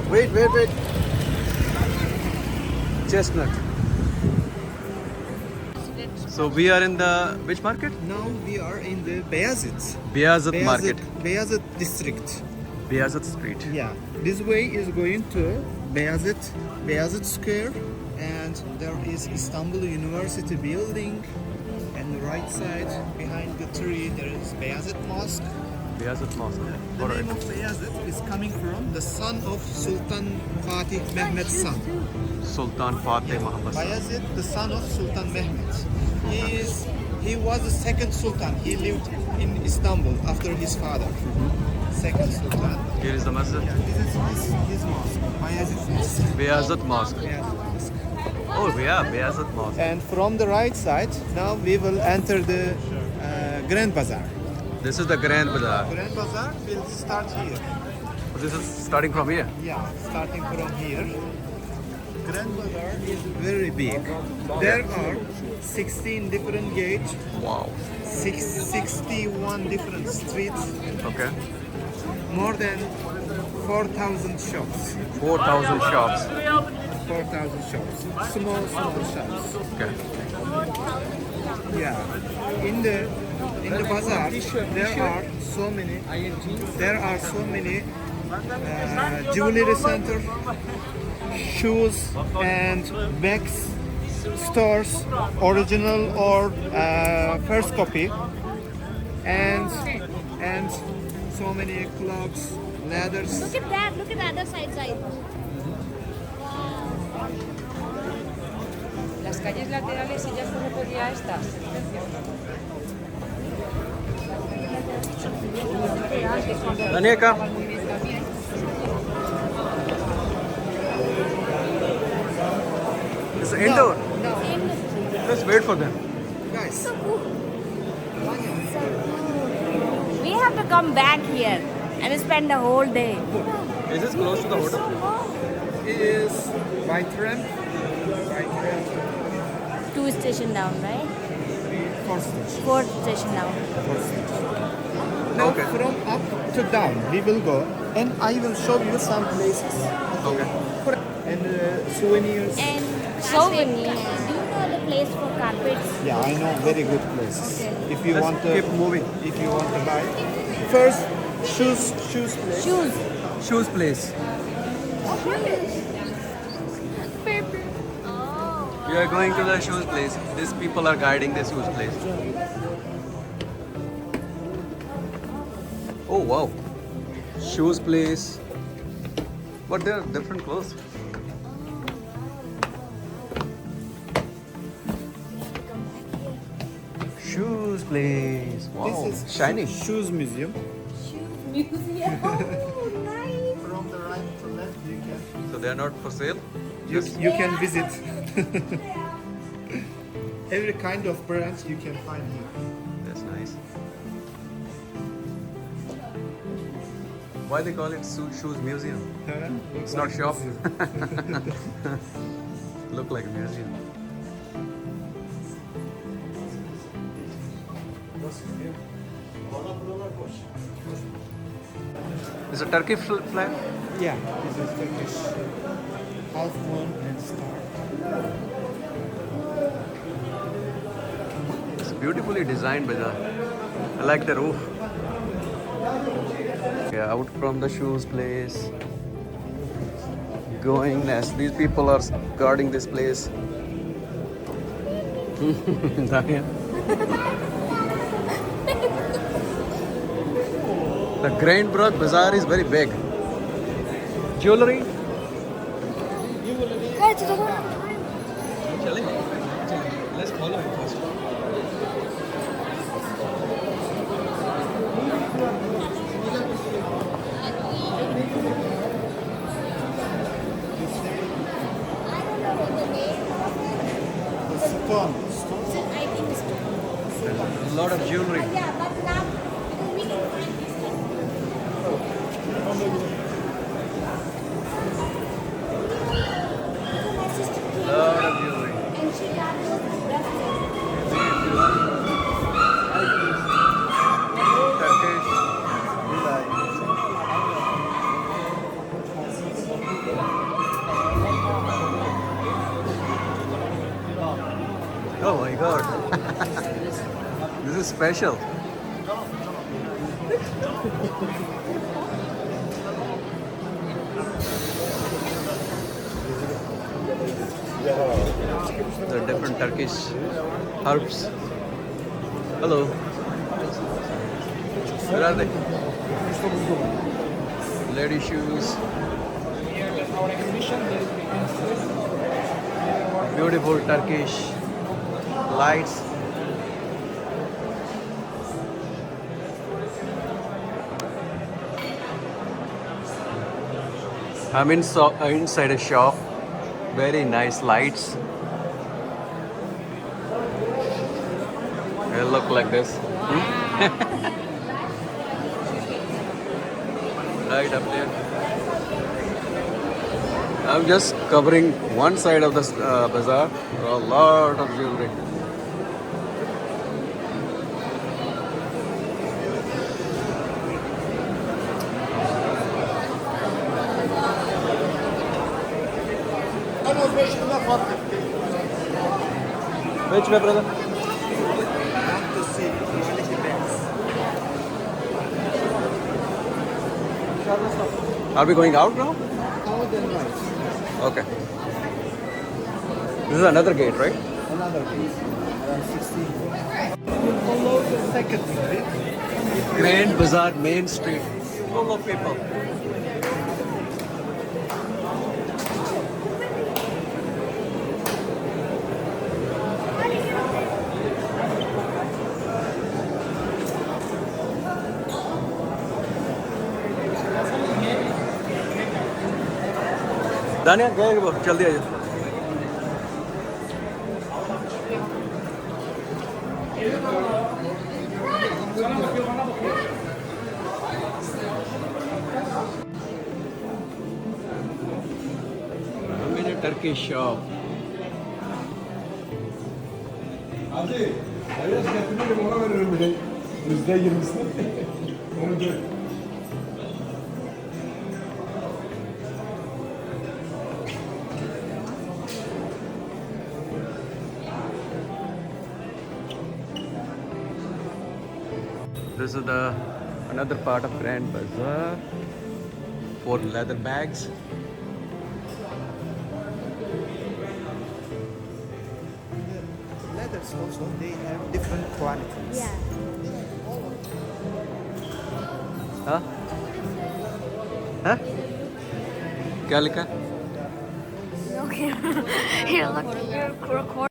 Wait, wait, wait. Chestnut. So we are in the which market? Now we are in the Beyazıt. Beyazıt market. Beyazıt district. Beyazıt street. Yeah. This way is going to Beyazıt Square, and there is Istanbul University building. And the right side behind the tree there is Beyazıt Mosque. Beyazıt Mosque. The name of Beyazıt is coming from the son of Sultan Fatih Mehmet's son. Sultan Fateh Muhammad. Bayezid, the son of Sultan Mehmet. He was the second sultan. He lived in Istanbul after his father. Second sultan. Here is the masjid. This is his mosque. Bayezid Mosque. Beyazıt Mosque. Beyazıt Mosque. Oh yeah, Beyazıt Mosque. And from the right side, now we will enter the Grand Bazaar. This is the Grand Bazaar. Grand Bazaar will start here. This is starting from here. Yeah, starting from here. Grand Bazaar is very big. There are 16 different gates, Wow. 61 different streets, Okay. more than 4,000 shops. 4,000 shops. 4,000 shops. Small shops. Okay. Yeah. In the bazaar there are so many jewelry center, shoes and bags stores, original or first copy, and so many clothes, leathers. Look at that. Look at the other side. Las calles laterales y ya solo podía estas. Danieka. It's indoor. No, Let's wait for them. guys. We have to come back here and spend the whole day. Is this close to the hotel? It is by tram. 2 station down, right? First station. 4th station down. Now Okay. from up to down we will go, and I will show you some places Okay. and souvenirs. And souvenir. Do you know the place for carpets? Yeah, I know very good places. Okay. If you Let's want to keep moving. if you want to buy, first shoes place. Shoes. Shoes place. We are going to the shoes place. These people are guiding the shoes place. Oh wow. Shoes place. But they are different clothes. Shoes place. Wow. This is shiny. shoes museum. Museum. Oh, nice. From the right to left So they are not for sale. you can visit. Every kind of brand you can find here. That's nice. Why they call it shoes museum? It's not shop. Look like a museum. Is a turkey flag? Yeah, this is Turkish. Half moon and star. It's beautifully designed bazaar. I like the roof. Yeah, out from the shoes place. Going next. These people are guarding this place. Dania. The Grand Bazaar is very big. Jewelry. Let's follow it first. Stone. I think it's A lot of jewelry. yeah, but now we can find this my sister came Lot of jewelry. and she got Turkish. Oh my god. This is special. The different Turkish herbs. Hello. Where are they? Lady shoes. Beautiful Turkish lights. I'm inside a shop. Very nice lights. They look like this. Right up there. I'm just covering one side of the bazaar. There are a lot of jewelry. Which way, brother? Want to see quality bags. Are we going out now? Out and right. Okay. This is another gate, right? Another piece. Around 16. You follow the second street. Grand Bazaar Main Street. Full of people. दानिया गए वो जल्दी आ जाओ I'm in a Turkish shop. Hadi. Hayır, getirdim ona veririm bile. %20'sini. Onu da. This is the another part of Grand Bazaar for leather bags. Leathers also, they have different qualities. Yeah. हाँ हाँ क्या लिखा है? Okay. Here, look, you're recording.